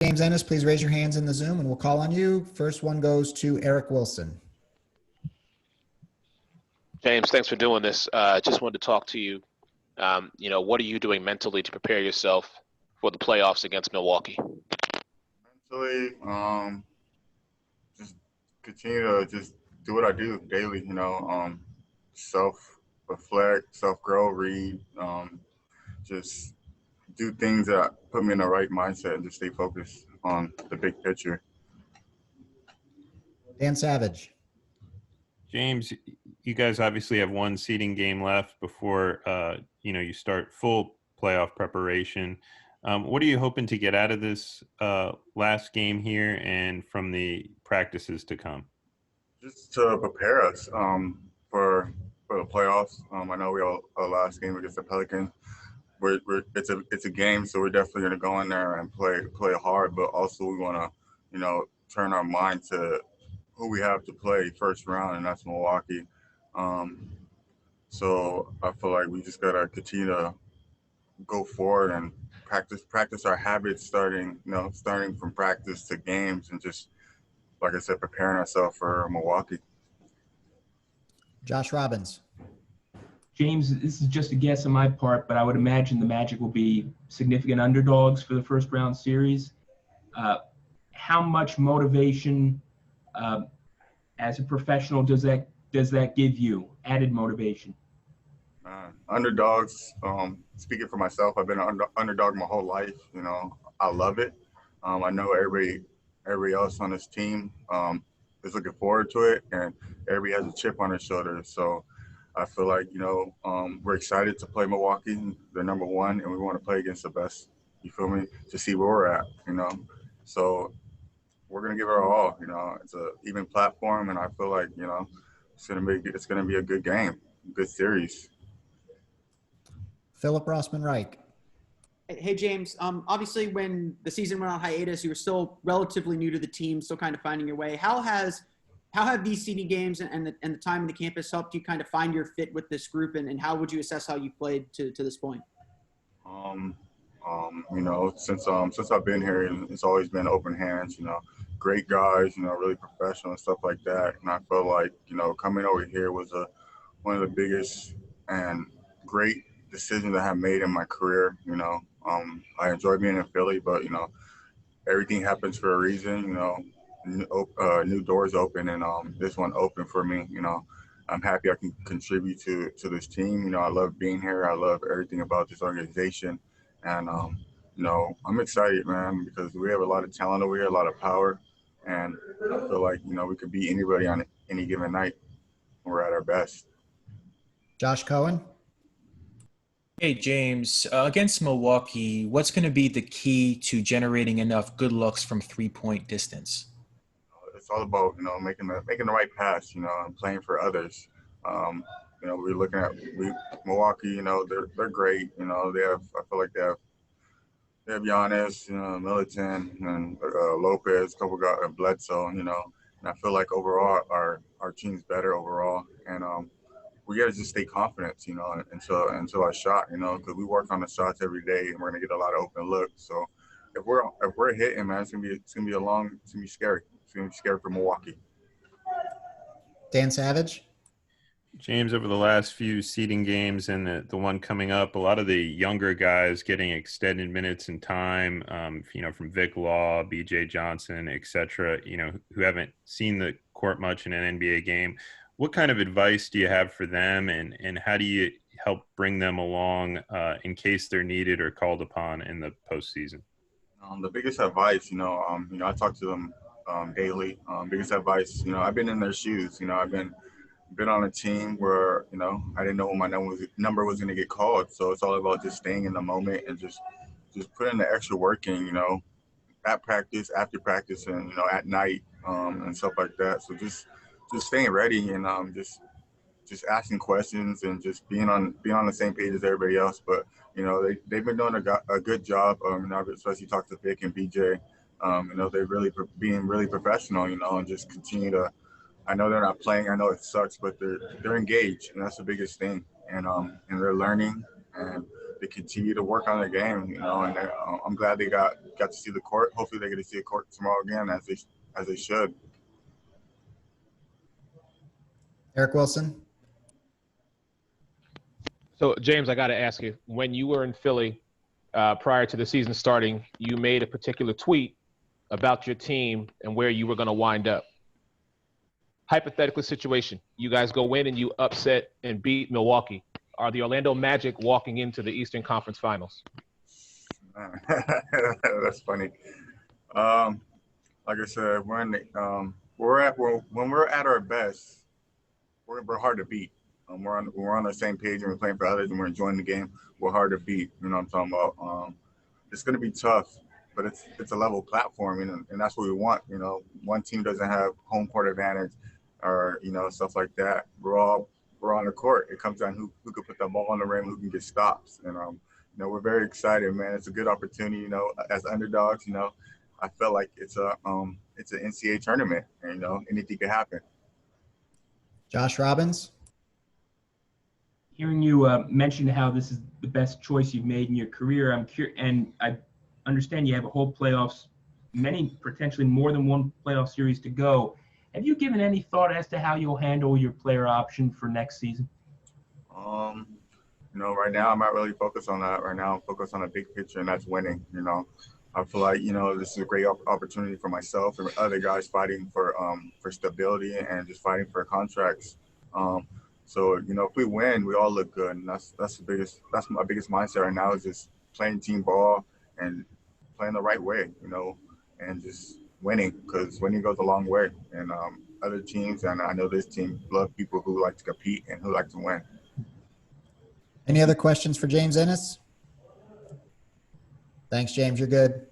James Ennis, please raise your hands in the Zoom and we'll call on you. First one goes to Eric Wilson. James, thanks for doing this. Just wanted to talk to you. What are you doing mentally to prepare yourself for the playoffs against Milwaukee? Mentally, just continue to just do what I do daily. Self-reflect, self-grow, read, just do things that put me in the right mindset and just stay focused on the big picture. Dan Savage. James, you guys obviously have one seeding game left before you start full playoff preparation. What are you hoping to get out of this last game here and from the practices to come? Just to prepare us for the playoffs. I know we have our last game against the Pelicans. It's a game, so we're definitely going to go in there and play hard. But also we want to turn our mind to who we have to play first round, and that's Milwaukee. So I feel like we just gotta continue to go forward and practice our habits, starting from practice to games, and just like I said, preparing ourselves for Milwaukee. Josh Robbins. James, this is just a guess on my part, but I would imagine the Magic will be significant underdogs for the first round series. How much motivation as a professional does that give you? Added motivation? Underdogs. Speaking for myself, I've been an underdog my whole life. I love it. I know everybody else on this team is looking forward to it, and everybody has a chip on their shoulder. So I feel like we're excited to play Milwaukee. They're number one, and we want to play against the best. You feel me? To see where we're at. So we're gonna give it our all. It's an even platform, and I feel like it's gonna be a good game, good series. Philip Rossman Reich. Hey, James. Obviously, when the season went on hiatus, you were still relatively new to the team, still kind of finding your way. How have these seeding games and the time in the campus helped you kind of find your fit with this group, and how would you assess how you played to this point? Since I've been here, it's always been open hands. Great guys. Really professional and stuff like that. And I feel like coming over here was one of the biggest and great decisions I have made in my career. I enjoy being in Philly, but everything happens for a reason. New doors open, and this one opened for me. I'm happy I can contribute to this team. I love being here. I love everything about this organization, and I'm excited, man, because we have a lot of talent over here, a lot of power, and I feel like we could beat anybody on any given night when we're at our best. Josh Cohen. Hey, James, against Milwaukee, what's going to be the key to generating enough good looks from three-point distance? It's all about, making the right pass, and playing for others. We're looking at Milwaukee, they're great. I feel like they have Giannis, Militant, and Lopez, a couple guys, Bledsoe, and I feel like overall our team's better overall. And we got to just stay confident, until our shot, because we work on the shots every day, and we're gonna get a lot of open looks. So if we're hitting, man, it's gonna be scary. It's gonna be scary for Milwaukee. Dan Savage. James, over the last few seeding games and the one coming up, a lot of the younger guys getting extended minutes and time, from Vic Law, BJ Johnson, et cetera, who haven't seen the court much in an NBA game. What kind of advice do you have for them, and how do you help bring them along in case they're needed or called upon in the postseason? The biggest advice, I talk to them daily. Biggest advice, I've been in their shoes. I've been on a team where I didn't know when my number was going to get called. So it's all about just staying in the moment and just putting the extra work in. At practice, after practice, and at night, and stuff like that. So just staying ready and just asking questions and just being on the same page as everybody else. But they've been doing a good job. Especially talk to Vic and BJ. They're really being really professional. And just continue to. I know they're not playing. I know it sucks, but they're engaged, and that's the biggest thing. And they're learning, and continue to work on their game, you know, and I'm glad they got to see the court. Hopefully they get to see the court tomorrow again as they should. Eric Wilson. So, James, I got to ask you, when you were in Philly prior to the season starting, you made a particular tweet about your team and where you were going to wind up. Hypothetical situation, you guys go in and you upset and beat Milwaukee. Are the Orlando Magic walking into the Eastern Conference Finals? That's funny. Like I said, when we're at our best, we're hard to beat. We're on the same page and we're playing for others and we're enjoying the game. We're hard to beat. You know what I'm talking about? It's going to be tough, but it's a level platform, and that's what we want. You know, one team doesn't have home court advantage or, you know, stuff like that. We're on the court. It comes down who can put the ball on the rim, who can get stops. And, you know, we're very excited, man. It's a good opportunity, you know, as underdogs, you know. I feel like it's an NCAA tournament, and, you know, anything can happen. Josh Robbins. Hearing you mention how this is the best choice you've made in your career, I'm curious, and I understand you have a whole playoffs, many, potentially more than one playoff series to go. Have you given any thought as to how you'll handle your player option for next season? You know, right now I'm not really focused on that. Right now I'm focused on a big picture, and that's winning. You know, I feel like, you know, this is a great opportunity for myself and other guys fighting for stability and just fighting for contracts. So, you know, if we win, we all look good, and that's my biggest mindset right now, is just playing team ball and playing the right way, you know, and just winning, because winning goes a long way. And other teams, and I know this team, love people who like to compete and who like to win. Any other questions for James Ennis? Thanks, James. You're good.